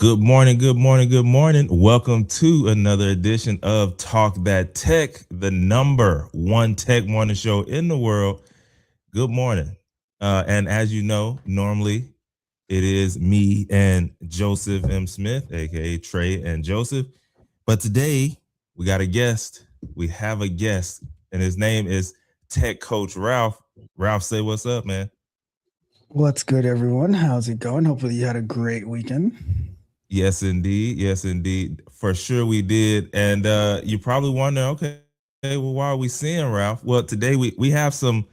Good morning, good morning, good morning. Welcome to another edition of Talk That Tech, the number one tech morning show in the world. Good morning. And as you know, normally it is me and Joseph M. Smith, aka Trey and Joseph. But today we got a guest. We have a guest, and his name is Tech Coach Ralph. Ralph, say what's up, man. What's good, everyone? How's it going? Hopefully, you had a great weekend. Yes, indeed. Yes, indeed. For sure we did. And you probably wonder, okay, well, why are we seeing Ralph? Well, today we have some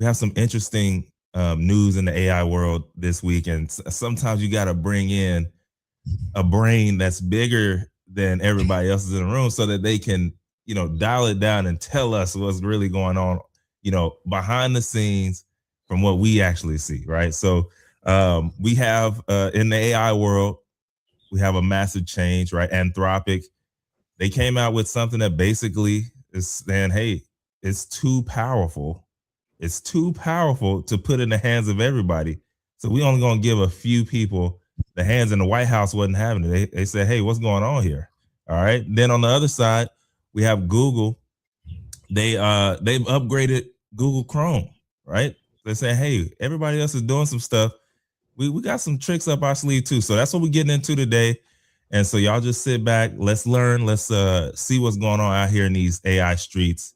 interesting news in the AI world this week. And sometimes you got to bring in a brain that's bigger than everybody else is in the room so that they can, dial it down and tell us what's really going on, behind the scenes from what we actually see, right? So we have in the AI world, we have a massive change, right? Anthropic, they came out with something that basically is saying, hey, it's too powerful. It's too powerful to put in the hands of everybody. So we only gonna give a few people the hands, and the White House wasn't having it. They said, hey, what's going on here? All right. Then on the other side, we have Google. They've upgraded Google Chrome, right? They're saying, hey, everybody else is doing some stuff. We got some tricks up our sleeve too. So that's what we're getting into today. And so y'all just sit back, let's learn, let's see what's going on out here in these AI streets,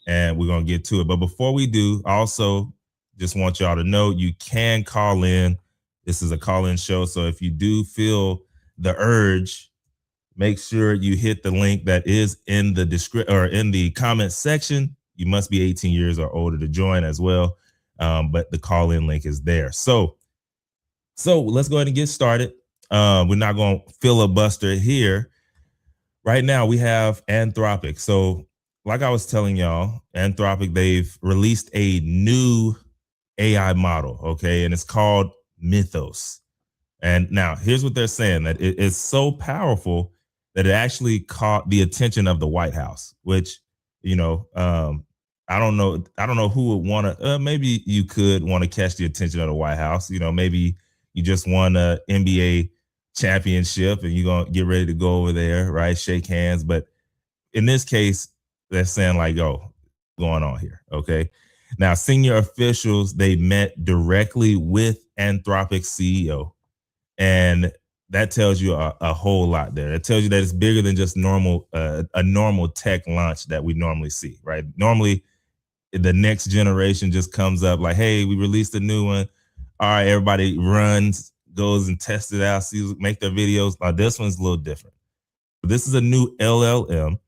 and we're gonna get to it. But before we do, also just want y'all to know you can call in. This is a call-in show. So if you do feel the urge, make sure you hit the link that is in the description or in the comment section. You must be 18 years or older to join as well. But the call-in link is there. So let's go ahead and get started. We're not going to filibuster here. Right now, we have Anthropic. So, like I was telling y'all, Anthropic, they've released a new AI model, okay? And it's called Mythos. And now, here's what they're saying, that it is so powerful that it actually caught the attention of the White House, which, you know, I don't know who would want to, maybe you could want to catch the attention of the White House. Maybe you just won a NBA championship and you're going to get ready to go over there, right? Shake hands. But in this case, they're saying like, oh, going on here. Okay. Now, senior officials, they met directly with Anthropic CEO, and that tells you a whole lot there. It tells you that it's bigger than just a normal tech launch that we normally see, right? Normally, the next generation just comes up like, hey, we released a new one. All right, everybody runs, goes and tests it out, sees, make their videos. Now, this one's a little different. This is a new LLM,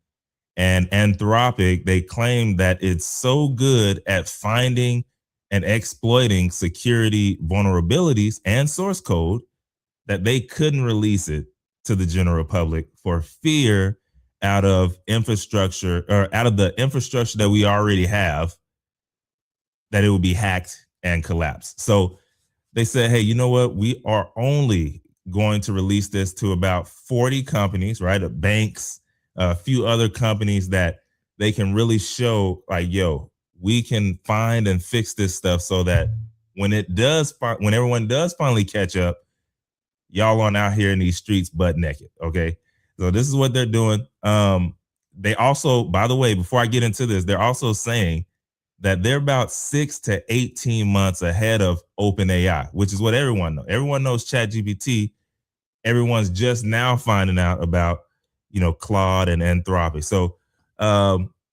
and Anthropic, they claim that it's so good at finding and exploiting security vulnerabilities and source code that they couldn't release it to the general public for fear out of infrastructure, or out of the infrastructure that we already have, that it would be hacked and collapsed. So they said, hey, you know what? We are only going to release this to about 40 companies, right? Banks, a few other companies that they can really show like, yo, we can find and fix this stuff so that when everyone does finally catch up, y'all aren't out here in these streets butt naked. Okay. So this is what they're doing. They also, by the way, before I get into this, they're also saying that they're about 6 to 18 months ahead of OpenAI, which is what everyone knows. Everyone knows ChatGPT. Everyone's just now finding out about, Claude and Anthropic. So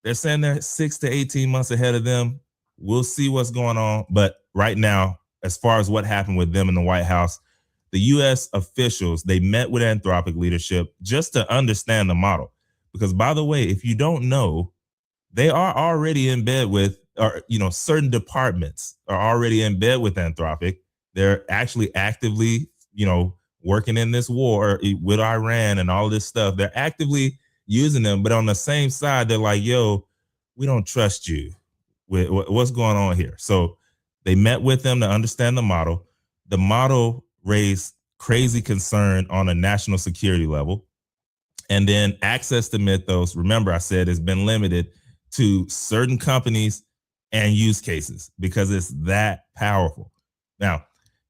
they're saying they're 6 to 18 months ahead of them. We'll see what's going on. But right now, as far as what happened with them in the White House, the U.S. officials, they met with Anthropic leadership just to understand the model. Because, by the way, if you don't know, they are already in bed with, or certain departments are already in bed with Anthropic. They're actually actively, working in this war with Iran and all this stuff. They're actively using them, but on the same side, they're like, yo, we don't trust you with what's going on here. So they met with them to understand the model. The model raised crazy concern on a national security level. And then access to Mythos, remember I said, has been limited to certain companies and use cases because it's that powerful. Now,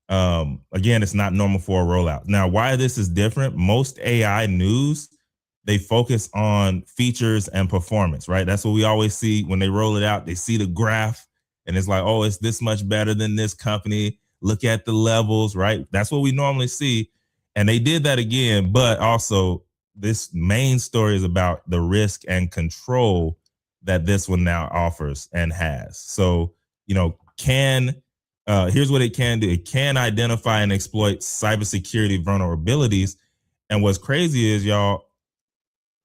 Again, it's not normal for a rollout. Now, why this is different, most AI news, they focus on features and performance, right? That's what we always see when they roll it out. They see the graph and it's like, oh, it's this much better than this company. Look at the levels, right? That's what we normally see. And they did that again, but also this main story is about the risk and control that this one now offers and has. So, here's what it can do. It can identify and exploit cybersecurity vulnerabilities. And what's crazy is, y'all,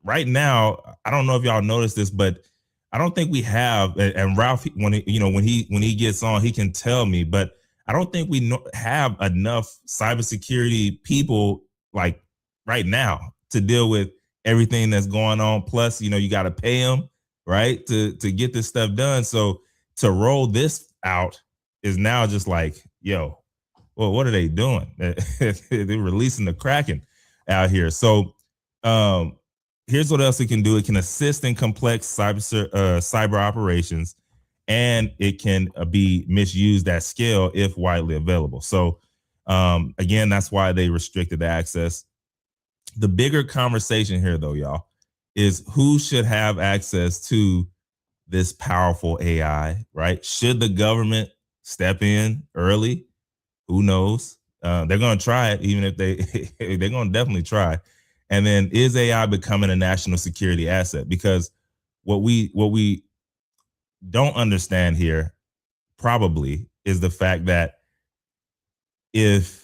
right now, I don't know if y'all noticed this, but I don't think we have. And Ralph, when he gets on, he can tell me. But I don't think we have enough cybersecurity people like right now to deal with everything that's going on. Plus, you got to pay them, right, to get this stuff done. So to roll this out is now just like, yo, well, what are they doing? They're releasing the Kraken out here. So here's what else it can do. It can assist in complex cyber operations, and it can be misused at scale if widely available. So again, that's why they restricted the access. The bigger conversation here, though, y'all, is who should have access to this powerful AI, right? Should the government step in early? Who knows? They're going to try it, even if they're going to definitely try. And then, is AI becoming a national security asset? Because what we don't understand here probably is the fact that if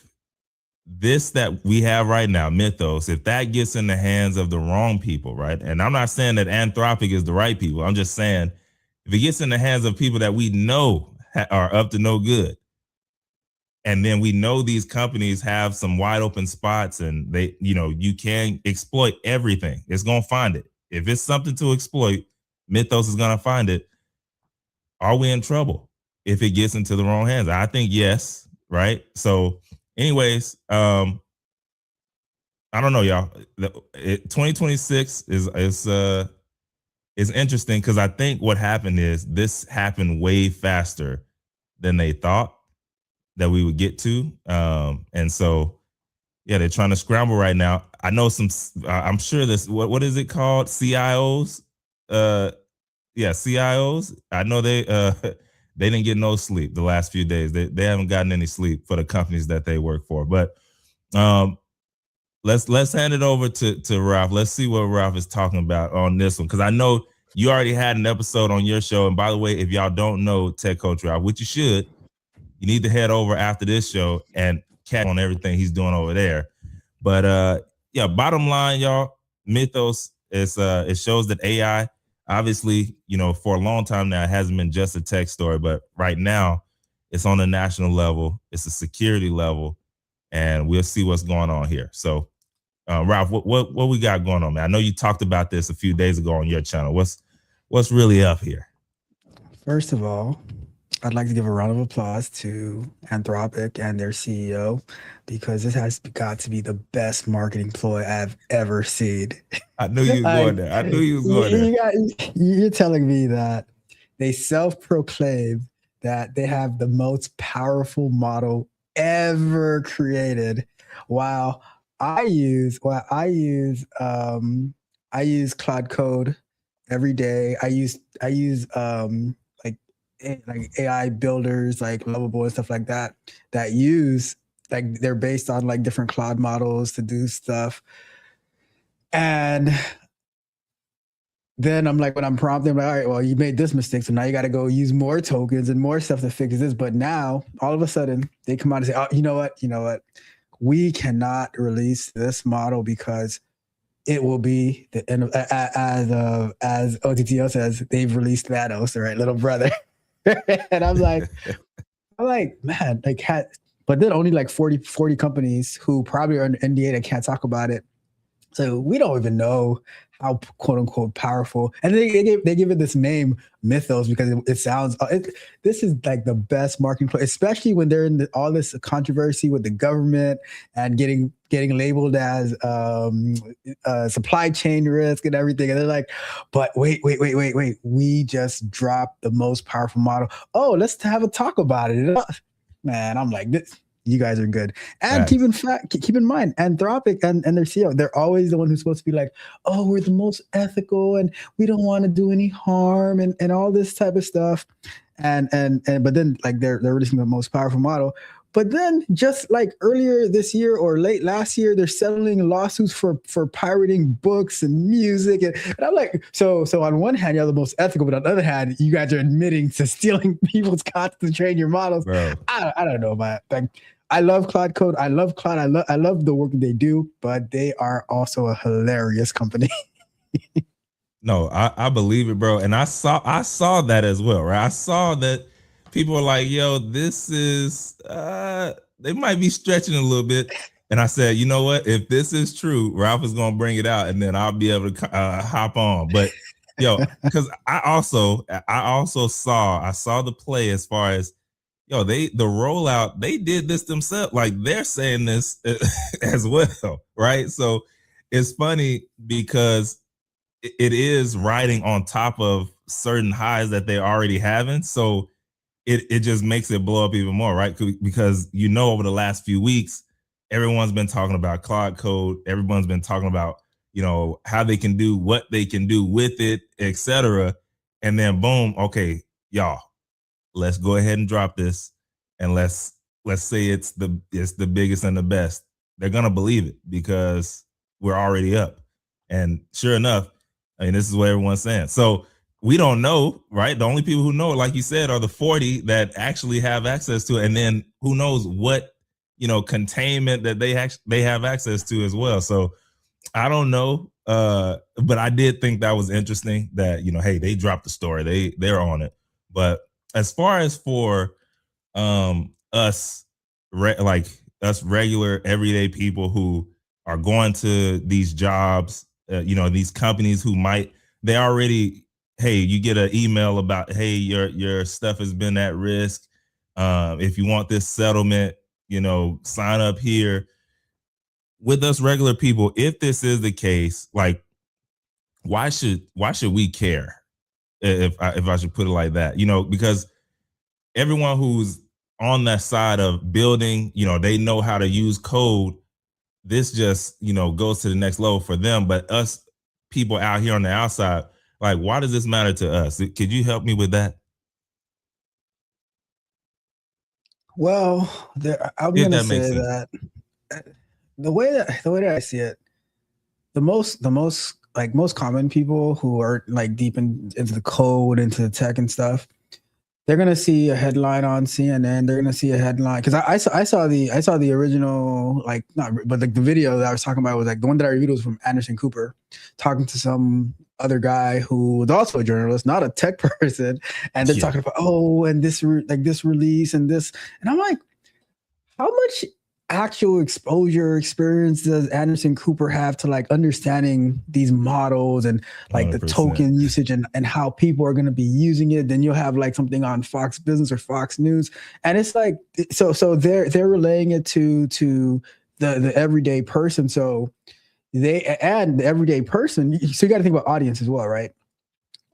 this that we have right now, Mythos, if that gets in the hands of the wrong people, right? And I'm not saying that Anthropic is the right people. I'm just saying if it gets in the hands of people that we know are up to no good, and then we know these companies have some wide open spots and you can exploit everything. It's going to find it. If it's something to exploit, Mythos is going to find it. Are we in trouble if it gets into the wrong hands? I think yes, right? So anyways, I don't know, y'all. 2026 is interesting because I think what happened is this happened way faster than they thought that we would get to. And so, yeah, they're trying to scramble right now. I know I'm sure this, what is it called? CIOs? CIOs. I know they didn't get no sleep the last few days. They haven't gotten any sleep for the companies that they work for. But let's hand it over to Ralph. Let's see what Ralph is talking about on this one. Because I know you already had an episode on your show. And by the way, if y'all don't know Tech Coach Ralph, which you should, you need to head over after this show and catch on everything he's doing over there. But bottom line, y'all, Mythos is it shows that AI, obviously, for a long time now, it hasn't been just a tech story, but right now it's on a national level, it's a security level, and we'll see what's going on here. So Ralph, what we got going on, man? I know you talked about this a few days ago on your channel. What's really up here? First of all, I'd like to give a round of applause to Anthropic and their CEO because this has got to be the best marketing ploy I've ever seen. I knew you was going there. I knew you was going there. You're telling me that they self-proclaim that they have the most powerful model ever created, while I use Cloud Code every day. I use like AI builders like Lovable and stuff like that use like they're based on like different cloud models to do stuff. And then I'm like, when I'm prompting, I'm like, all right, well, you made this mistake, so now you got to go use more tokens and more stuff to fix this. But now all of a sudden they come out and say, oh, you know what? We cannot release this model because it will be the end of, as OTTO says, they've released Thanos, right, little brother. And I'm like, man, like, but then only like 40 companies who probably are in NDA that can't talk about it. So we don't even know how quote unquote powerful. And they give it this name Mythos because it sounds. This is like the best marketing play, especially when they're in all this controversy with the government and getting labeled as supply chain risk and everything. And they're like, but wait, we just dropped the most powerful model. Oh, let's have a talk about it. Man, I'm like, you guys are good. And Facts. keep in mind, Anthropic and their CEO, they're always the one who's supposed to be like, oh, we're the most ethical and we don't want to do any harm and all this type of stuff. And but then like they're releasing the most powerful model. But then just like earlier this year or late last year, they're settling lawsuits for pirating books and music. And I'm like, so on one hand, you're the most ethical, but on the other hand, you guys are admitting to stealing people's content to train your models. Bro. I don't know, man. Like, I love Cloud Code. I love Cloud. I love the work that they do, but they are also a hilarious company. No, I believe it, bro. And I saw that as well, right? I saw that people were like, yo, this is they might be stretching a little bit. And I said, you know what? If this is true, Ralph is gonna bring it out, and then I'll be able to hop on. But yo, because I also saw the play as far as yo, the rollout, they did this themselves. Like they're saying this as well, right? So it's funny because it is riding on top of certain highs that they're already having. So it just makes it blow up even more, right? Because over the last few weeks, everyone's been talking about Cloud Code. Everyone's been talking about how they can do what they can do with it, etc. And then boom, okay, y'all, let's go ahead and drop this, and let's say it's the biggest and the best. They're gonna believe it because we're already up, and sure enough, I mean, this is what everyone's saying. So we don't know, right? The only people who know, like you said, are the 40 that actually have access to it, and then who knows what containment that they have access to as well. So I don't know, but I did think that was interesting that hey, they dropped the story, they're on it. But as far as for us, like us regular everyday people who are going to these jobs, these companies who they already, hey, you get an email about, hey, your stuff has been at risk. If you want this settlement, sign up here. With us regular people, if this is the case, like, why should we care? If I should put it like that, because everyone who's on that side of building, they know how to use code. This just, goes to the next level for them. But us people out here on the outside, like, why does this matter to us? Could you help me with that? Well, I'm If gonna that makes say sense. that the way that I see it, the most like most common people who are like deep into the code, into the tech and stuff, they're gonna see a headline on CNN. They're gonna see a headline because I saw the original, like, not, but the video that I was talking about was like the one that I reviewed was from Anderson Cooper talking to some other guy who was also a journalist, not a tech person, and they're talking about, oh, and this this release and this, and I'm like, how much actual exposure experience does Anderson Cooper have to like understanding these models and like 100%. the token usage and how people are going to be using it? Then you'll have like something on Fox Business or Fox News, and it's like, so they're relaying it to the everyday person. So the everyday person, so you got to think about audience as well, right?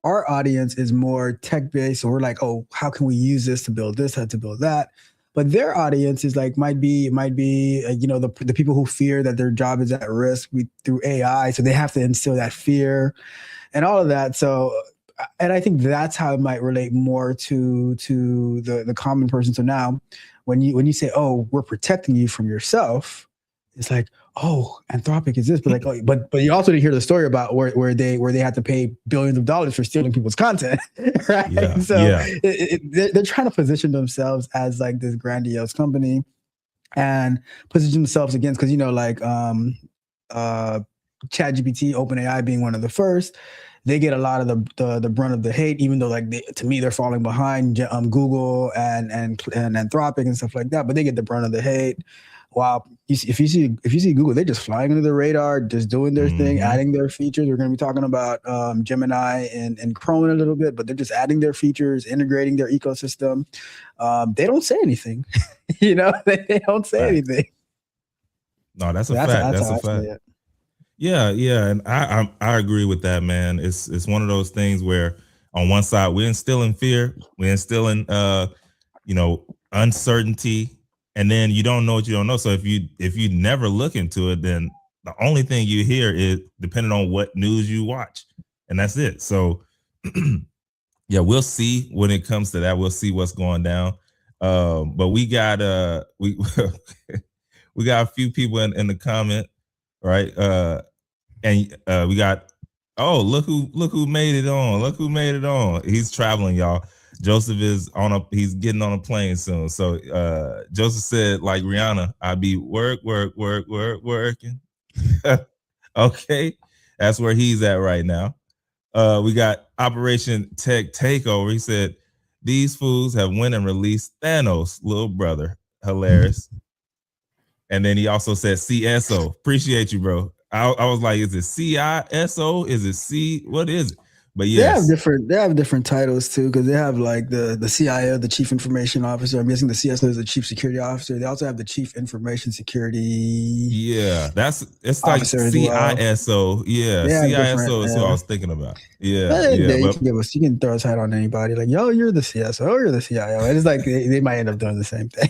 Our audience is more tech based, so we're like, oh, how can we use this to build this, how to build that? But their audience is like might be the people who fear that their job is at risk through AI, so they have to instill that fear and all of that. So, and I think that's how it might relate more to the common person. So now, when you say, oh, we're protecting you from yourself, it's like, oh, Anthropic is this, but like, oh, but you also didn't hear the story about where they had to pay billions of dollars for stealing people's content, right? Yeah, So yeah. They're trying to position themselves as like this grandiose company and position themselves against, because ChatGPT, OpenAI being one of the first, they get a lot of the brunt of the hate, even though like to me they're falling behind Google and Anthropic and stuff like that, but they get the brunt of the hate. Wow, if you see Google, they're just flying under the radar, just doing their thing, adding their features. We're going to be talking about Gemini and Chrome in a little bit, but they're just adding their features, integrating their ecosystem. They don't say anything, they don't say anything. No, that's a fact. That's a fact. Yeah, and I agree with that, man. It's one of those things where on one side we're instilling fear, we're instilling uncertainty. and then you don't know what you don't know. So if you never look into it, then the only thing you hear is depending on what news you watch, and that's it. So yeah, we'll see when it comes to that. We'll see what's going down. But we got we we got a few people in the comment, right? And we got look who made it on. Look who made it on. He's traveling, y'all. Joseph is he's getting on a plane soon. So Joseph said, like Rihanna, I be working. Okay. That's where he's at right now. We got Operation Tech Takeover. He said, these fools have went and released Thanos' little brother. Hilarious. And then he also said CSO. Appreciate you, bro. I was like, is it CISO? Is it C? What is it? But yes, they have different titles too, because they have like the CIO, the Chief Information Officer. I'm guessing the CSO is the Chief Security Officer. They also have the Chief Information Security. Yeah, it's like CISO. Well. Yeah, CISO is who I was thinking about. Yeah, you can throw a title on anybody. Like, yo, you're the CSO, you're the CIO. It's like they might end up doing the same thing.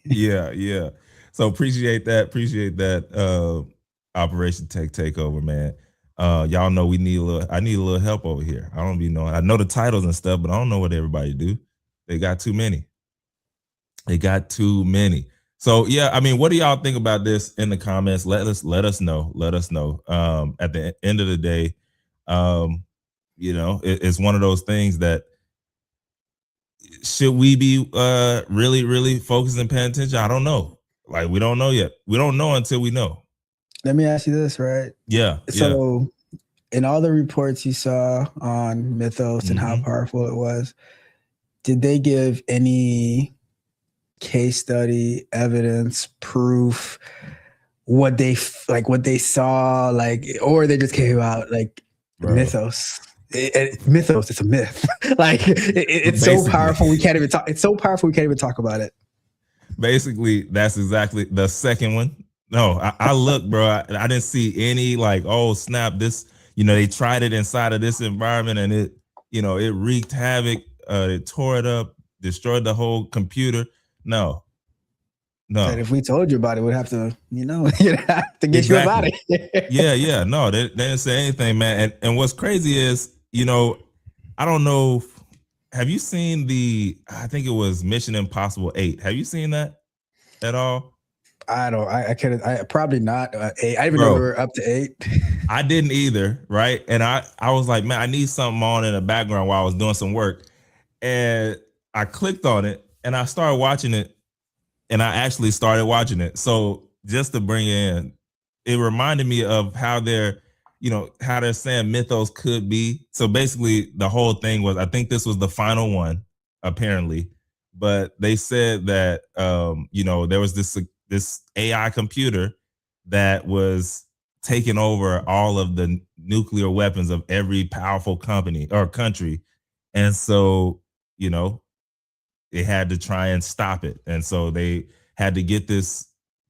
Yeah. So appreciate that. Operation Tech Takeover, man. Y'all know I need a little help over here. I don't be knowing. I know the titles and stuff, but I don't know what everybody do. They got too many. So yeah, I mean, what do y'all think about this in the comments? Let us know. At the end of the day, it's one of those things that should we be really focused and paying attention? I don't know. Like, we don't know yet. We don't know until we know. Let me ask you this, right? Yeah. So in all the reports you saw on Mythos and how powerful it was, did they give any case study, evidence, proof, what they saw, like, or they just came out like Mythos? Mythos, it's a myth. Like it's so powerful we can't even talk. It's so powerful we can't even talk about it. Basically, that's exactly the second one. No, I look, bro. I didn't see any like, oh snap, this. They tried it inside of this environment, and it wreaked havoc. It tore it up, destroyed the whole computer. No. And if we told you about it, we'd have to, to get you about it. Yeah. No, they didn't say anything, man. And what's crazy is, I don't know. Have you seen I think it was Mission Impossible 8. Have you seen that at all? I probably not. 8. I didn't even know we were up to 8. I didn't either. Right. And I was like, man, I need something on in the background while I was doing some work. And I clicked on it and I started watching it. And I actually started watching it. So just to bring in, it reminded me of how they're saying Mythos could be. So basically the whole thing was, I think this was the final one, apparently. But they said that, there was this AI computer that was taking over all of the nuclear weapons of every powerful company or country. And so, they had to try and stop it. And so they had to get this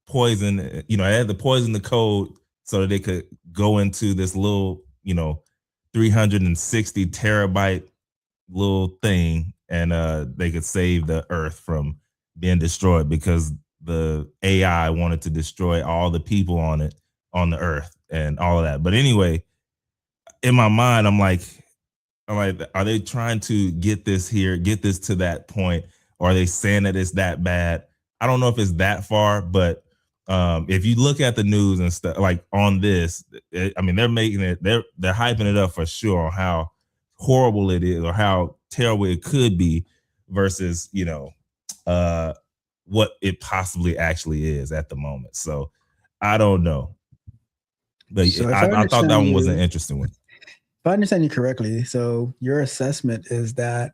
poison, they had to poison the code so that they could go into this little, 360 terabyte little thing. And they could save the earth from being destroyed because the AI wanted to destroy all the people on the earth and all of that. But anyway, in my mind, I'm like, are they trying to get this to that point? Or are they saying that it's that bad? I don't know if it's that far, but if you look at the news and stuff like on this, they're making it, they're hyping it up for sure on how horrible it is or how terrible it could be versus, what it possibly actually is at the moment. So I don't know. But so I thought that one was an interesting one. If I understand you correctly, so your assessment is that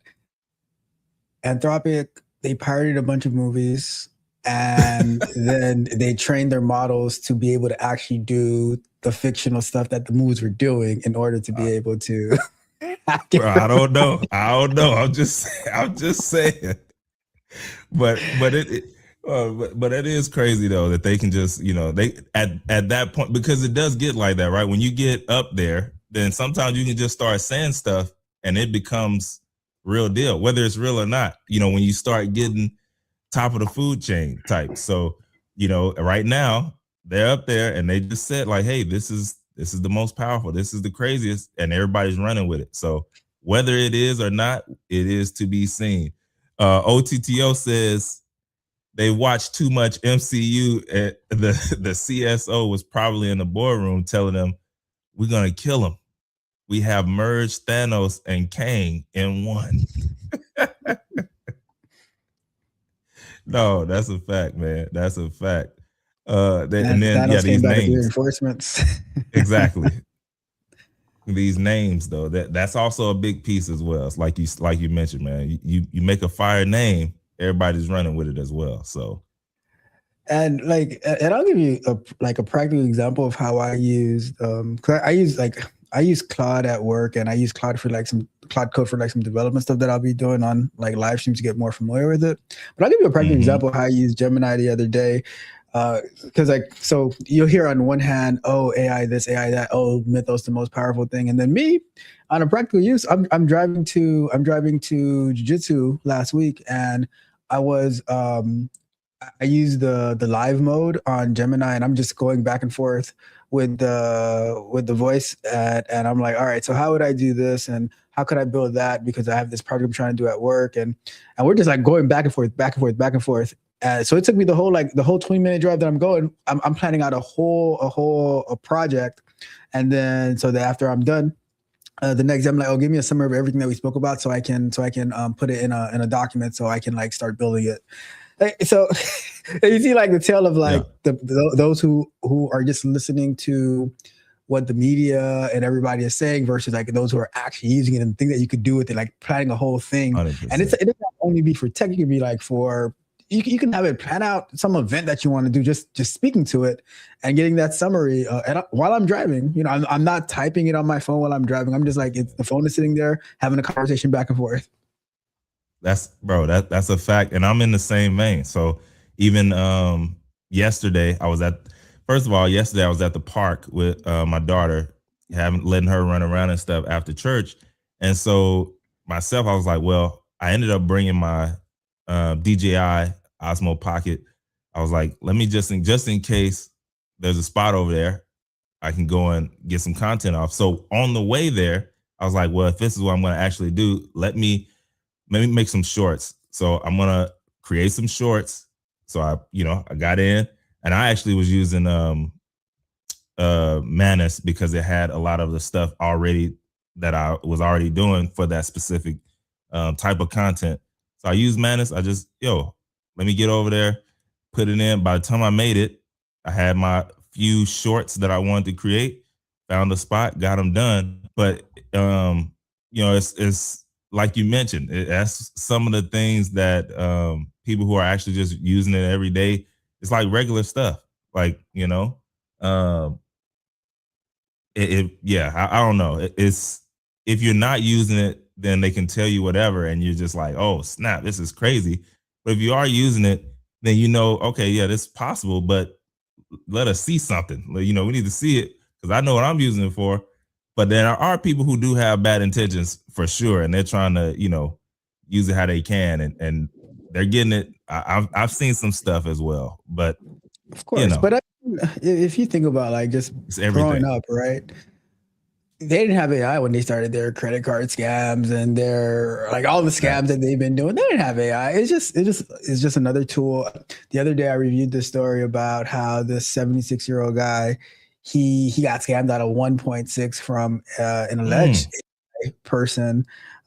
Anthropic, they pirated a bunch of movies and then they trained their models to be able to actually do the fictional stuff that the movies were doing in order to be able to. Bro, I don't know. I'm just saying. But it is crazy though that they can just they at that point, because it does get like that, right? When you get up there, then sometimes you can just start saying stuff and it becomes real deal, whether it's real or not. When you start getting top of the food chain type. So, you know, right now they're up there and they just said like, hey, this is the most powerful. This is the craziest, and everybody's running with it. So whether it is or not, it is to be seen. OTTO says they watched too much MCU. And the CSO was probably in the boardroom telling them, we're going to kill him. We have merged Thanos and Kang in one. No, that's a fact, man. That's a fact. And then Thanos came these back with names. reinforcements. Exactly. These names though, that's also a big piece as well. It's like you mentioned, man. You make a fire name, everybody's running with it as well. So, and I'll give you a practical example of how I used I use Claude at work, and I use Claude for some Claude Code for some development stuff that I'll be doing on live streams to get more familiar with it. But I'll give you a practical example of how I used Gemini the other day. Because so you'll hear on one hand, oh, AI this, AI that, oh, Mythos the most powerful thing, and then me on a practical use, I'm driving to jiu-jitsu last week, and I was I use the live mode on Gemini, and I'm just going back and forth with the voice, and I'm like, all right, so how would I do this, and how could I build that, because I have this project I'm trying to do at work, and we're just going back and forth, back and forth, back and forth. So it took me the whole 20-minute drive that I'm going. I'm planning out a whole project, and then so that after I'm done, the next day I'm like, oh, give me a summary of everything that we spoke about, so I can put it in a document, so I can start building it. So you see the tale of those who are just listening to what the media and everybody is saying versus those who are actually using it and think that you could do with it, planning a whole thing. 100%. And it doesn't only be for tech. It can be for you can have it plan out some event that you want to do, just speaking to it and getting that summary while I'm driving. I'm not typing it on my phone while I'm driving. I'm just the phone is sitting there having a conversation back and forth. That's a fact, and I'm in the same vein. So even yesterday, I was at the park with my daughter, letting her run around and stuff after church, and so myself, I was like, well, I ended up bringing my DJI Osmo Pocket. I was like, let me just in case there's a spot over there, I can go and get some content off. So on the way there, I was like, well, if this is what I'm going to actually do, let me make some shorts. So I'm going to create some shorts. So I got in, and I actually was using Manus because it had a lot of the stuff already that I was already doing for that specific type of content. So I used Manus. I just, let me get over there, put it in. By the time I made it, I had my few shorts that I wanted to create, found a spot, got them done. But, it's like you mentioned, that's some of the things that people who are actually just using it every day, it's like regular stuff. I don't know. It's if you're not using it, then they can tell you whatever, and you're just like, oh snap, this is crazy. But if you are using it, then okay, yeah, this is possible, but let us see something. We need to see it because I know what I'm using it for. But there are people who do have bad intentions for sure, and they're trying to, use it how they can, and they're getting it. I've seen some stuff as well, but of course. But if you think about just growing up, right? They didn't have AI when they started their credit card scams and their all the scams that they've been doing. They didn't have AI. It's just another tool. The other day I reviewed this story about how this 76-year-old guy, he got scammed out of 1.6 from an alleged person,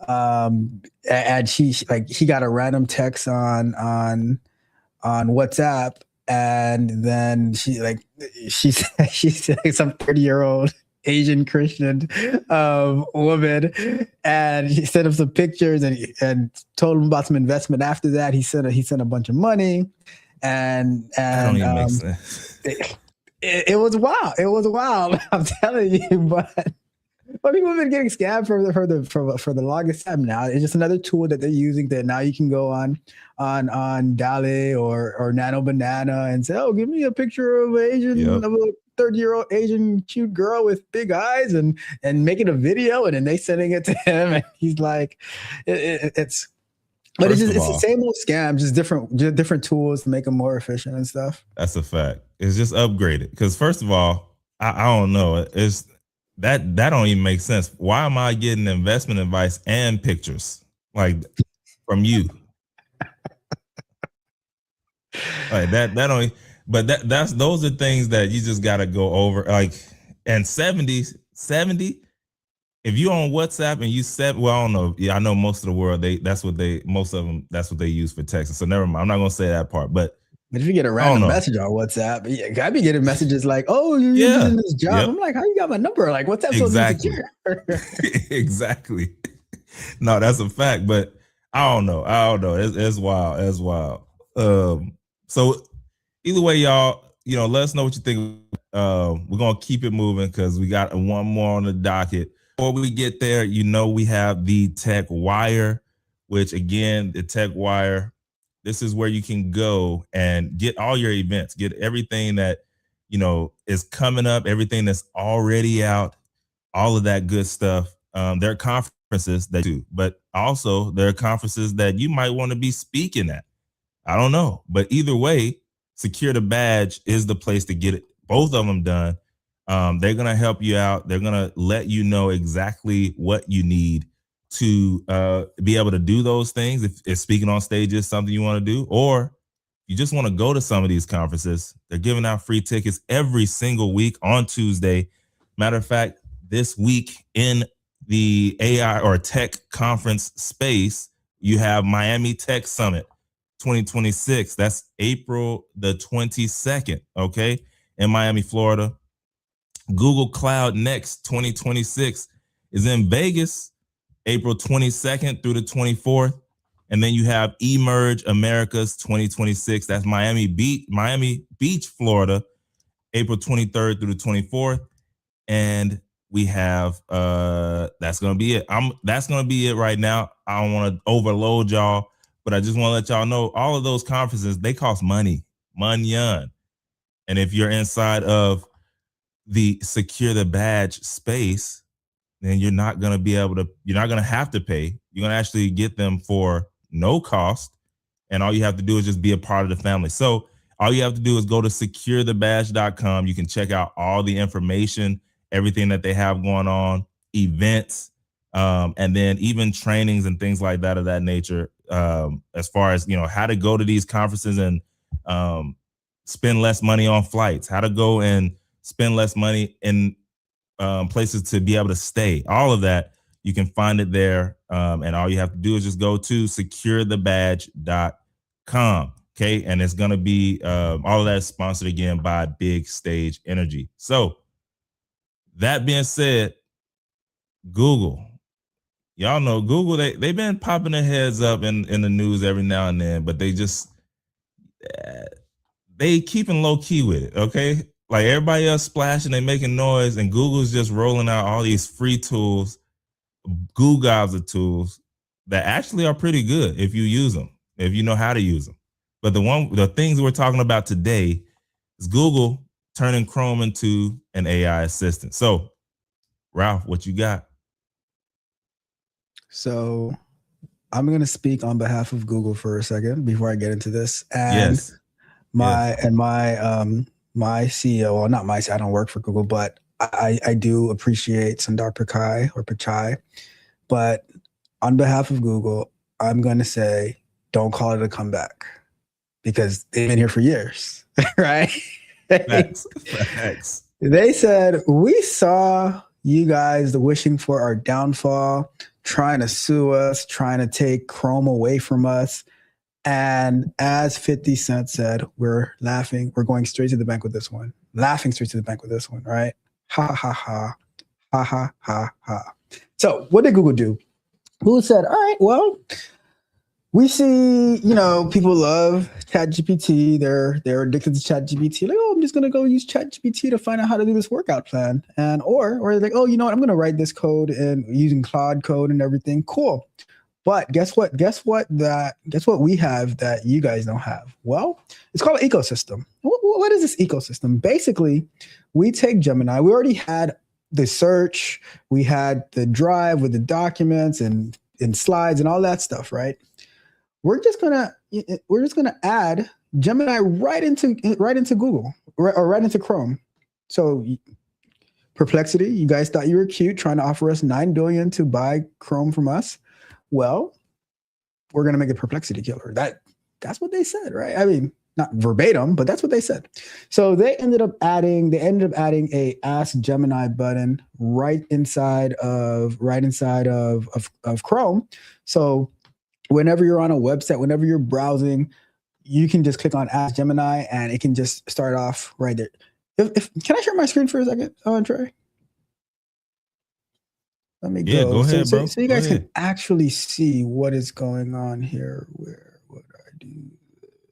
and he got a random text on WhatsApp, and then she's some 30-year-old Asian Christian woman, and he sent him some pictures and told him about some investment. After that, he sent a bunch of money, and that don't even make sense. It was wild. It was wild. I'm telling you, but people have been getting scammed for the longest time now. It's just another tool that they're using that now you can go on Dali or Nano Banana and say, oh, give me a picture of of a 30-year-old Asian cute girl with big eyes and making a video, and then they sending it to him, and he's like, it's But First of it's the all, same old scam, just different tools to make them more efficient and stuff. that's a fact. It's just upgraded. Because first of all, I don't know. It's that don't even make sense. Why am I getting investment advice and pictures like from you? Like that don't. But that's those are things that you just got to go over. Like and 70. If you on WhatsApp and you said, well, I don't know. Yeah, I know most of the world. Most of them. That's what they use for texting. So never mind. I'm not gonna say that part. But But if you get a I don't random know. message on WhatsApp, yeah, I be getting messages like, "Oh, you're interested Yeah. in this job." Yep. I'm like, "How you got my number? Like, WhatsApp's supposed to be Exactly. secure." Exactly. No, that's a fact. But I don't know. It's wild. It's wild. So either way, y'all, let us know what you think. We're gonna keep it moving because we got one more on the docket. Before we get there, we have the Tech Wire, which again, the Tech Wire, this is where you can go and get all your events, get everything that is coming up, everything that's already out, all of that good stuff. There are conferences that do, but also there are conferences that you might want to be speaking at. I don't know. But either way, Secure the Badge is the place to get it. Both of them done. They're going to help you out. They're going to let you know exactly what you need to be able to do those things. If speaking on stage is something you want to do, or you just want to go to some of these conferences, they're giving out free tickets every single week on Tuesday. Matter of fact, this week in the AI or tech conference space, you have Miami Tech Summit 2026. That's April the 22nd, okay, in Miami, Florida. Google Cloud Next 2026 is in Vegas, April 22nd through the 24th. And then you have Emerge Americas 2026. That's Miami Beach, Florida, April 23rd through the 24th. And we have that's gonna be it. That's gonna be it right now. I don't want to overload y'all, but I just want to let y'all know all of those conferences, they cost money. And if you're inside of the Secure the Badge space, then you're not gonna have to pay. You're gonna actually get them for no cost. And all you have to do is just be a part of the family. So all you have to do is go to securethebadge.com. You can check out all the information, everything that they have going on, events, and then even trainings and things like that of that nature. As far as how to go to these conferences and spend less money on flights, how to go and spend less money in places to be able to stay. All of that, you can find it there. And all you have to do is just go to securethebadge.com. Okay. And it's going to be all of that is sponsored again by Big Stage Energy. So that being said, Google, y'all know Google, they've been popping their heads up in the news every now and then, but they keeping low key with it. Okay. Like everybody else splashing, they making noise, and Google's just rolling out all these free tools, Goo Gobs tools that actually are pretty good if you use them, if you know how to use them. But the things we're talking about today is Google turning Chrome into an AI assistant. So, Ralph, what you got? So I'm going to speak on behalf of Google for a second before I get into this. And Yes. my CEO, well, not my, I don't work for Google, but I do appreciate Sundar Pichai. But on behalf of Google, I'm going to say, don't call it a comeback because they've been here for years, right? Facts. They said, we saw you guys wishing for our downfall, trying to sue us, trying to take Chrome away from us. And as 50 Cent said, we're laughing. We're going straight to the bank with this one. Laughing straight to the bank with this one, right? Ha, ha, ha. Ha, ha, ha, ha. So what did Google do? Google said, all right, well, we see, people love ChatGPT. They're addicted to ChatGPT. Like, oh, I'm just gonna go use ChatGPT to find out how to do this workout plan. And or they're like, oh, you know what? I'm gonna write this code and using Claude code and everything. Cool. But guess what? Guess what we have that you guys don't have? Well, it's called an ecosystem. What is this ecosystem? Basically, we take Gemini. We already had the search. We had the drive with the documents and slides and all that stuff, right? we're just gonna add Gemini right into Google or right into Chrome. So Perplexity, you guys thought you were cute trying to offer us $9 billion to buy Chrome from us. Well, we're gonna make a Perplexity killer. That's what they said, right? I mean, not verbatim, but that's what they said. So they ended up adding a Ask Gemini button right inside of Chrome. So whenever you're on a website, whenever you're browsing, you can just click on Ask Gemini and it can just start off right there. Can I share my screen for a second, Trey? Let me go. Go ahead, bro. So you guys can actually see what is going on here. Where would I do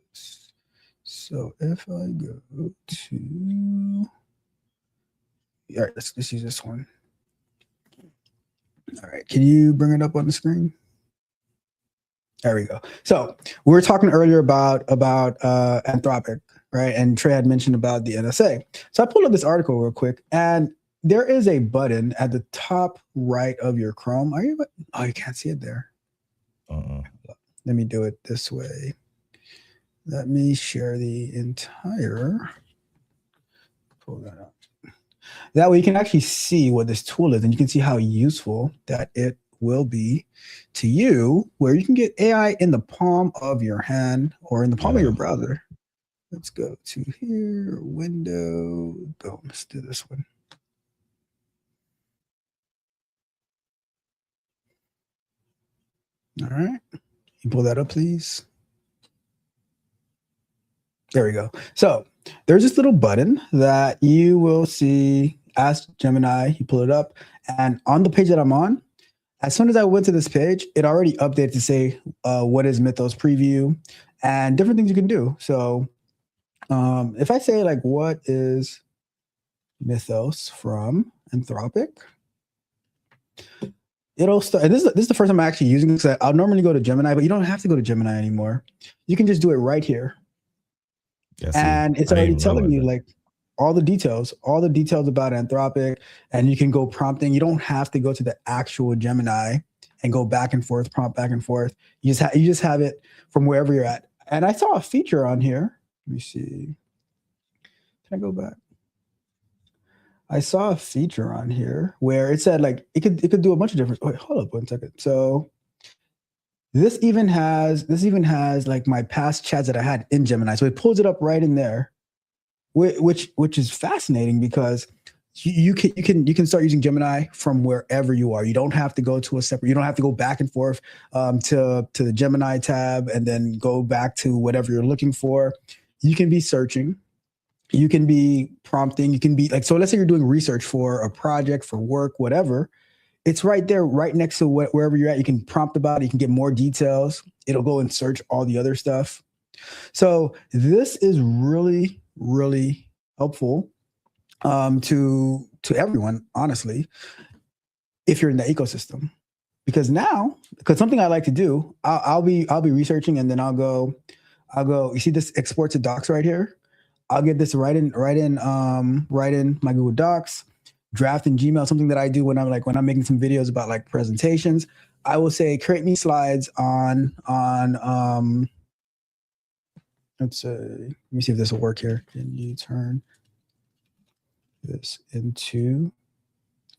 this? So if I go to, all right, let's use this one. All right, can you bring it up on the screen? There we go. So we were talking earlier about Anthropic, right? And Trey had mentioned about the NSA. So I pulled up this article real quick, and there is a button at the top right of your Chrome. Oh, you can't see it there. Let me do it this way. Let me share the entire. Pull that up. That way you can actually see what this tool is, and you can see how useful that it will be to you, where you can get AI in the palm of your hand or in the palm of your browser. Let's go to here, window, boom, let's do this one. All right, you pull that up, please. There we go. So there's this little button that you will see, Ask Gemini, you pull it up, and on the page that I'm on, as soon as I went to this page, it already updated to say what is Mythos preview and different things you can do. So if I say like, what is Mythos from Anthropic? It'll start. And this is the first time I'm actually using this. I'll normally go to Gemini, but you don't have to go to Gemini anymore. You can just do it right here. And it's already telling you like all the details about Anthropic, and you can go prompting. You don't have to go to the actual Gemini and go back and forth, prompt back and forth. You just have it from wherever you're at. And I saw a feature on here. Let me see. Can I go back? I saw a feature on here where it said like it could do a bunch of different. Wait, hold up 1 second. So this even has like my past chats that I had in Gemini. So it pulls it up right in there, which is fascinating because you can start using Gemini from wherever you are. You don't have to go to you don't have to go back and forth to the Gemini tab and then go back to whatever you're looking for. You can be searching, you can be prompting, you can be like, so let's say you're doing research for a project, for work, whatever. It's right there, right next to wherever you're at. You can prompt about it, you can get more details. It'll go and search all the other stuff. So this is really, really helpful to everyone, honestly, if you're in the ecosystem. Because something I like to do, I'll be researching, and then I'll go, you see this export to docs right here? I'll get this right in my Google Docs, draft in Gmail, something that I do when I'm making some videos about like presentations. I will say, create me slides on let's say, let me see if this will work here. Can you turn this into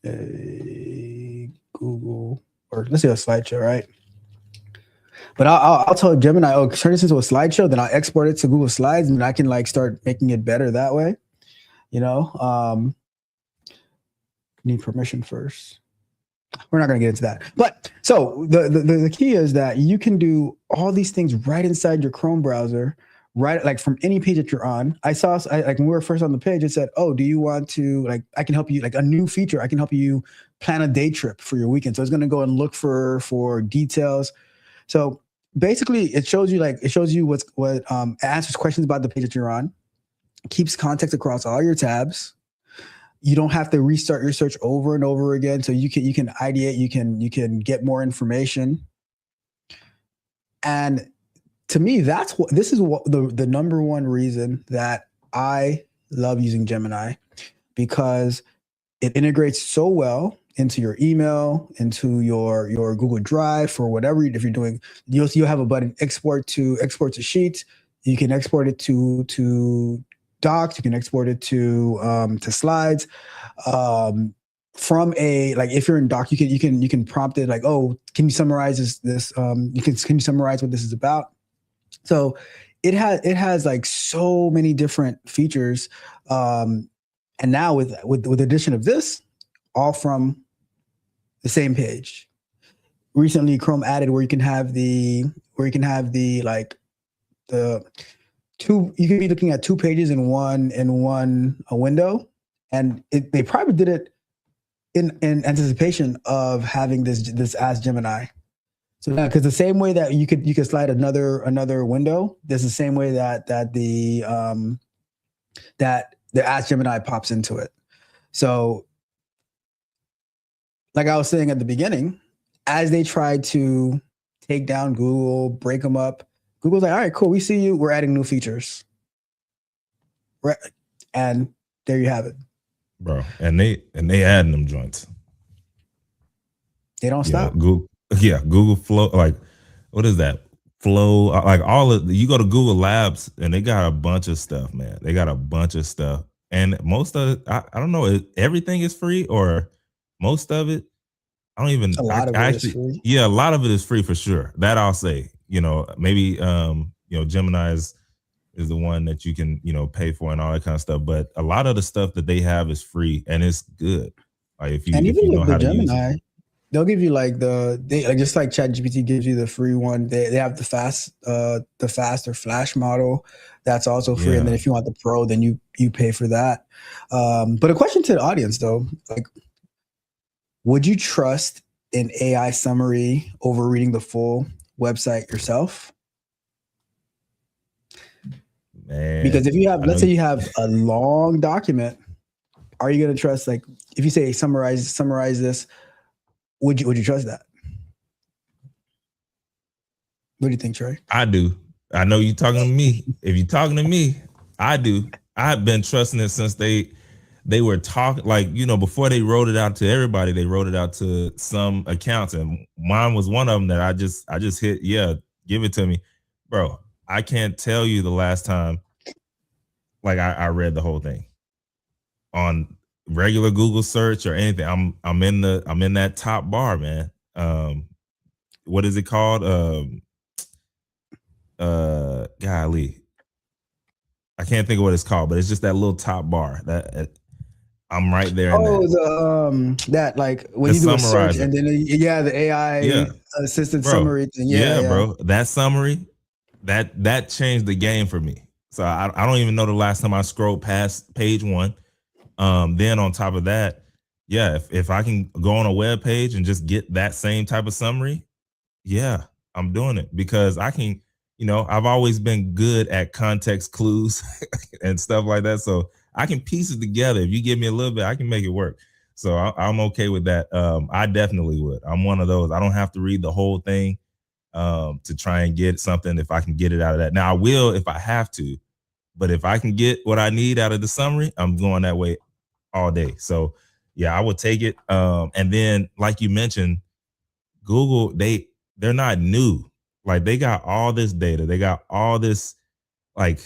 a Google, or let's say a slideshow, right? But I'll tell Gemini, oh, turn this into a slideshow, then I'll export it to Google Slides, and I can like start making it better that way. You know, need permission first. We're not going to get into that. But so the key is that you can do all these things right inside your Chrome browser, right? Like from any page that you're on. I like when we were first on the page, it said, oh, do you want to, like, I can help you, like a new feature. I can help you plan a day trip for your weekend. So it's going to go and look for details. So basically it shows you what answers questions about the page that you're on, keeps context across all your tabs. You don't have to restart your search over and over again. So you can ideate, you can get more information. And to me, this is the number one reason that I love using Gemini, because it integrates so well. into your email, into your Google Drive for whatever. If you're doing, you'll have a button export to Sheets. You can export it to Docs. You can export it to Slides. From a, like, if you're in Doc, you can prompt it like, oh, can you summarize this? Can you summarize what this is about? So it has like so many different features. And now with the addition of this, all from the same page. Recently, Chrome added where you can have the like the two. You can be looking at two pages in one window, and they probably did it in anticipation of having this Ask Gemini. So now, because the same way that you could slide another window, there's the same way that the Ask Gemini pops into it. So, like I was saying at the beginning, as they tried to take down Google, break them up, Google's like, all right, cool, we see you. We're adding new features. Right. And there you have it. Bro. And they adding them joints. They don't stop. Google Flow, like, what is that? Flow, like all of, you go to Google Labs and they got a bunch of stuff, man. They got a bunch of stuff. And most of it, I don't know, everything is free or most of it. I don't even, a lot of it is free. Yeah, a lot of it is free for sure. That I'll say, maybe, Gemini is the one that you can, pay for and all that kind of stuff. But a lot of the stuff that they have is free and it's good. Like if you know how to use it. They'll give you like just like ChatGPT gives you the free one. They have the fast or Flash model that's also free. Yeah. And then if you want the Pro, then you pay for that. But a question to the audience though, like, would you trust an AI summary over reading the full website yourself? Man, because if you have, let's say you have a long document, are you going to trust, like, if you say summarize this? Would you trust that? What do you think, Trey? I do. I know you're talking to me. If you're talking to me, I do. I've been trusting it since they were talking, like, before they wrote it out to everybody, they wrote it out to some accounts. And mine was one of them that I just hit, yeah, give it to me. Bro, I can't tell you the last time, like, I read the whole thing on regular Google search or anything. I'm in that top bar, man. What is it called? Golly, I can't think of what it's called, but it's just that little top bar that I'm right there. That like when you do a search and then the AI assisted summary thing. Yeah, bro, that summary that changed the game for me. So I don't even know the last time I scrolled past page 1. Then on top of that, if I can go on a web page and just get that same type of summary, I'm doing it because I can, I've always been good at context clues and stuff like that. So I can piece it together. If you give me a little bit, I can make it work. So I'm okay with that. I definitely would. I'm one of those. I don't have to read the whole thing to try and get something if I can get it out of that. Now I will if I have to, but if I can get what I need out of the summary, I'm going that way all day. So I would take it. And then, like you mentioned, Google, they're not new. Like, they got all this data. They got all this, like,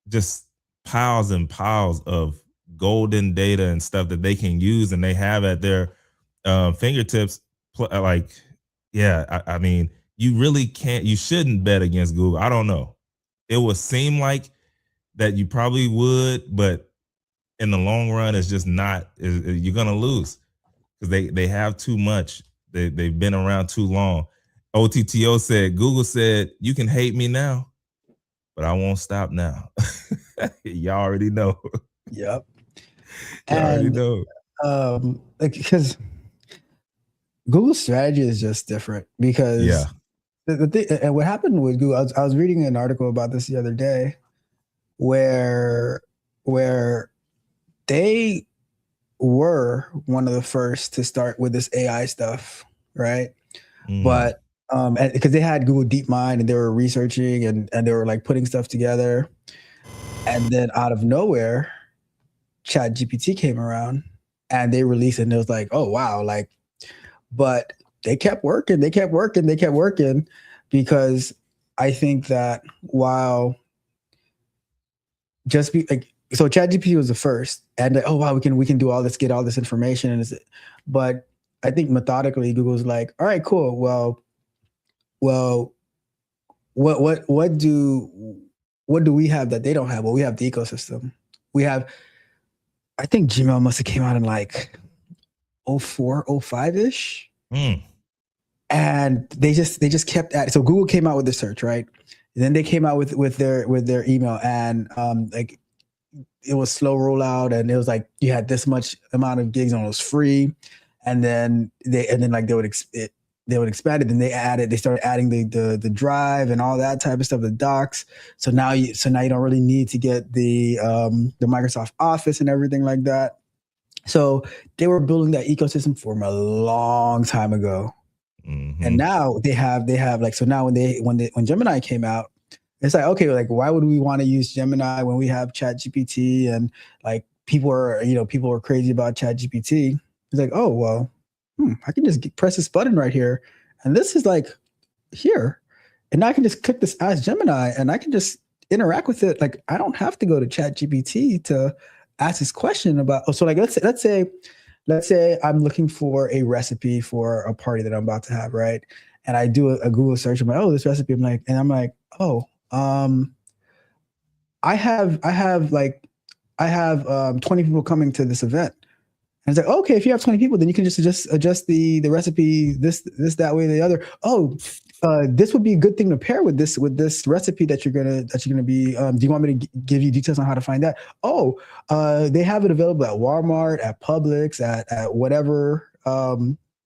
just piles and piles of golden data and stuff that they can use and they have at their fingertips. Like, I mean, you shouldn't bet against Google. I don't know. It would seem like that you probably would, but in the long run, it's just not. You're gonna lose because they have too much. They've been around too long. OTTO said, Google said, you can hate me now, but I won't stop now. Y'all already know. Yep. Y'all already know. Because Google's strategy is just different because the thing, and what happened with Google, I was reading an article about this the other day where they were one of the first to start with this AI stuff, right? But because they had Google DeepMind and they were researching and they were like putting stuff together, and then out of nowhere, ChatGPT came around, and then all of a sudden, and they released it, and it was like, oh wow, like, but they kept working, because I think that while just be like, so ChatGPT was the first, and like, oh wow, we can do all this, get all this information, but I think methodically Google's like, all right, cool, well, what do we have that they don't have? Well, we have the ecosystem. We have, I think Gmail must have came out in like 04, 05 ish. Mm. And they just kept at it. So Google came out with the search, right? And then they came out with their email, and like it was slow rollout, and it was like you had this much amount of gigs and it was free, and then like they would expand it. Then they started adding the drive and all that type of stuff, the docs. So now you don't really need to get the Microsoft Office and everything like that. So they were building that ecosystem from a long time ago. Mm-hmm. And now they have like, so now when Gemini came out, it's like, okay, like why would we want to use Gemini when we have ChatGPT, and like people are crazy about ChatGPT. It's like, oh well, I can just press this button right here, and this is like here, and I can just click this Ask Gemini, and I can just interact with it. Like I don't have to go to ChatGPT to ask this question about. Oh, so like let's say I'm looking for a recipe for a party that I'm about to have, right? And I do a Google search. I'm like, oh, this recipe. I'm like, oh, I have 20 people coming to this event. And it's like, okay, if you have 20 people, then you can just adjust the recipe, this, that way, the other. Oh, this would be a good thing to pair with this recipe that you're gonna be. Do you want me to give you details on how to find that? Oh, they have it available at Walmart, at Publix, at whatever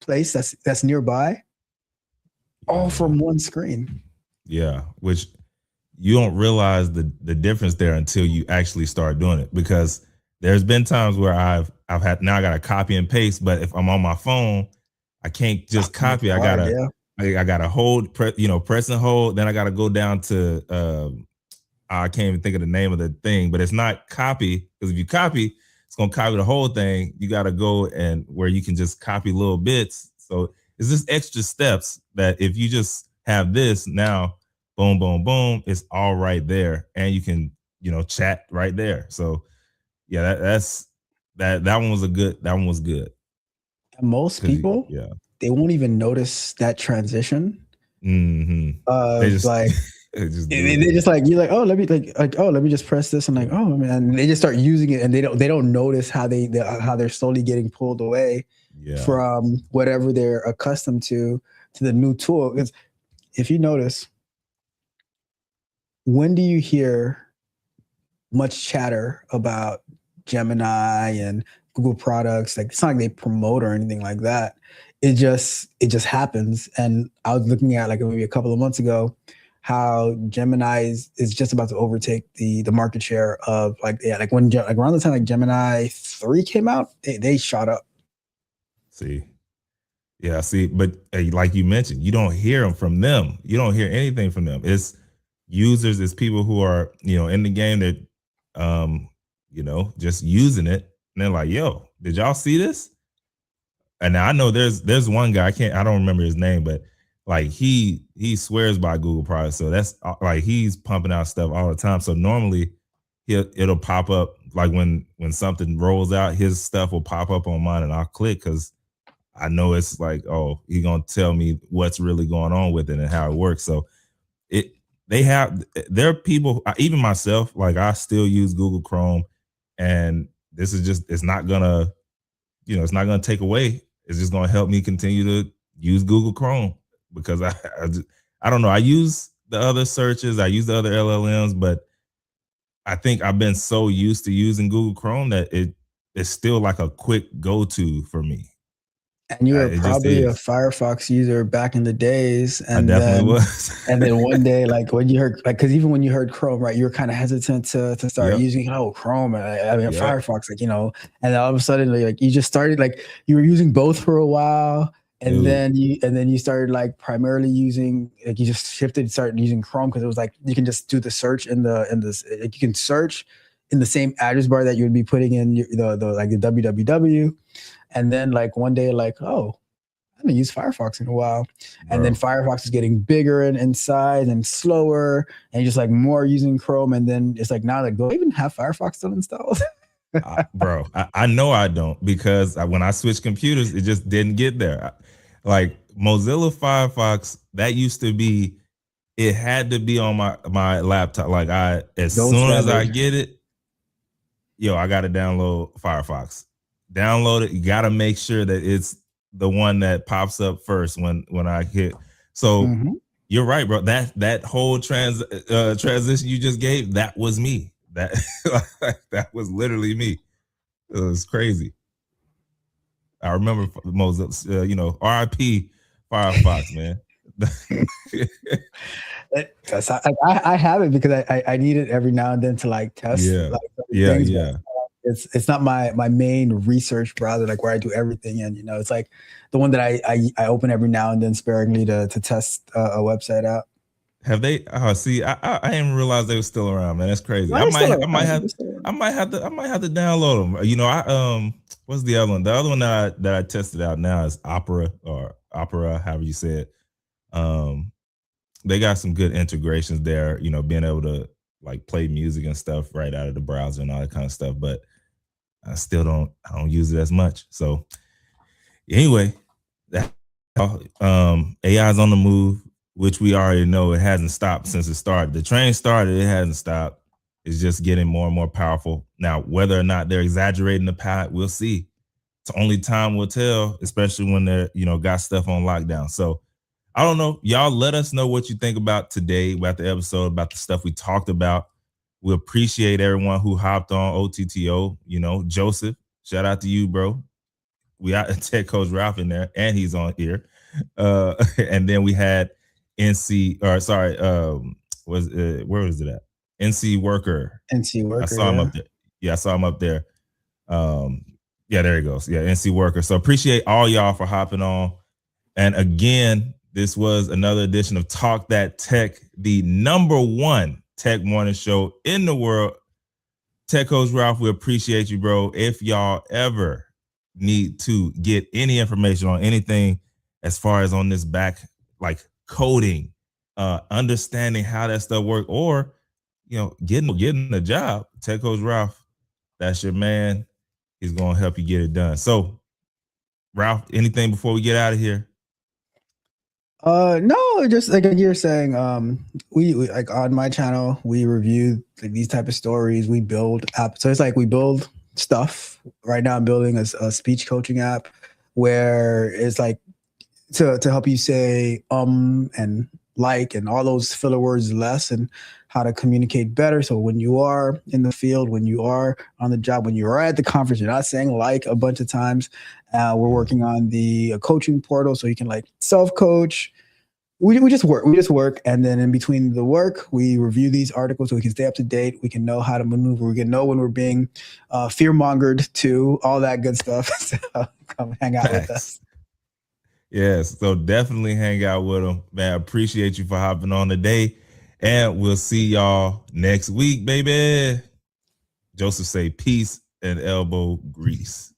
place that's nearby, all from one screen. Yeah, which you don't realize the difference there until you actually start doing it, because there's been times where I've had, now I got to copy and paste, but if I'm on my phone, I can't just copy. I gotta hold, press and hold. Then I gotta go down to I can't even think of the name of the thing, but it's not copy, because if you copy, it's gonna copy the whole thing. You gotta go and where you can just copy little bits. So it's just extra steps that if you just have this now, boom, boom, boom, it's all right there, and you can chat right there. So yeah, that one was that one was good. And most people, they won't even notice that transition. Mm-hmm. They just like they just like, you're like, oh, let me just press this, and like, oh man, they just start using it, and they don't notice how they're slowly getting pulled away from whatever they're accustomed to the new tool. Because if you notice, when do you hear much chatter about Gemini and Google products? Like, it's not like they promote or anything like that. It just happens. And I was looking at, like, maybe a couple of months ago, how Gemini is just about to overtake the market share of like around the time like Gemini 3 came out, they shot up. See, but like you mentioned, you don't hear from them. You don't hear anything from them. It's users, it's people who are in the game that just using it, and they're like, yo, did y'all see this? And now I know there's one guy, I don't remember his name, but like he swears by Google products. So that's like, he's pumping out stuff all the time. So normally it'll pop up, like when something rolls out, his stuff will pop up on mine, and I'll click, because I know it's like, oh, he's gonna tell me what's really going on with it and how it works. So there are people, even myself, like I still use Google Chrome, and this is just, it's not gonna take away. It's just gonna help me continue to use Google Chrome, because I don't know. I use the other searches, I use the other LLMs, but I think I've been so used to using Google Chrome that it's still like a quick go-to for me. And you were probably a Firefox user back in the days. And I definitely was. And then one day, like when you heard, like, because even when you heard Chrome, right, you were kind of hesitant to start using Chrome. Firefox, and all of a sudden, like you just started, like you were using both for a while, and then you started like primarily using, like you just started using Chrome, because it was like you can just do the search like you can search in the same address bar that you would be putting in the like the www, and then like one day like, oh, I haven't used Firefox in a while. And then Firefox is getting bigger in size and slower, and just like more using Chrome. And then it's like now, like, do I even have Firefox still installed? Bro, I know I don't, because when I switched computers, it just didn't get there. Like Mozilla Firefox, that used to be, it had to be on my laptop. Like as soon as I get it, yo, I got to download Firefox. Download it. You got to make sure that it's the one that pops up first when I hit. So you're right, bro. That whole transition you just gave, that was me. That was literally me. It was crazy. I remember Mozilla, RIP Firefox, man. I have it because I need it every now and then to like test. Yeah. It's not my main research browser, like where I do everything in. It's like the one that I open every now and then sparingly to test a website out. Have they? See, I didn't realize they were still around, man. That's crazy. I might have to download them. What's the other one? The other one that I tested out now is Opera, however you say it. They got some good integrations there. Being able to like play music and stuff right out of the browser and all that kind of stuff. But I still don't use it as much. So anyway, that AI's on the move, which we already know it hasn't stopped since it started. The train started, it hasn't stopped. It's just getting more and more powerful. Now, whether or not they're exaggerating the path, we'll see. It's only time will tell, especially when they're, got stuff on lockdown. So I don't know. Y'all let us know what you think about today, about the episode, about the stuff we talked about. We appreciate everyone who hopped on OTTO. Joseph, shout out to you, bro. We got Tech Coach Ralph in there, and he's on here. And then we had where was it at? NC Worker. I saw him up there. Yeah, I saw him up there. There he goes. Yeah, NC Worker. So appreciate all y'all for hopping on. And again, this was another edition of Talk That Tech, the #1 tech morning show in the world. Tech Coach Ralph, we appreciate you, bro. If y'all ever need to get any information on anything as far as on this back, like coding, understanding how that stuff works, or getting a job, Tech Coach Ralph, that's your man. He's gonna help you get it done. So, Ralph, anything before we get out of here? No, just like you're saying, we like on my channel, we review like these type of stories. We build apps. So it's like we build stuff. Right now I'm building a speech coaching app where it's like to help you say and like and all those filler words less, and how to communicate better. So when you are in the field, when you are on the job, when you are at the conference, you're not saying like a bunch of times. We're working on the coaching portal so you can like self-coach. We just work. And then in between the work, we review these articles so we can stay up to date. We can know how to maneuver. We can know when we're being fear-mongered too, all that good stuff. So come hang out with us. Yes, so definitely hang out with them, man. I appreciate you for hopping on today, and we'll see y'all next week, baby. Joseph say peace and elbow grease.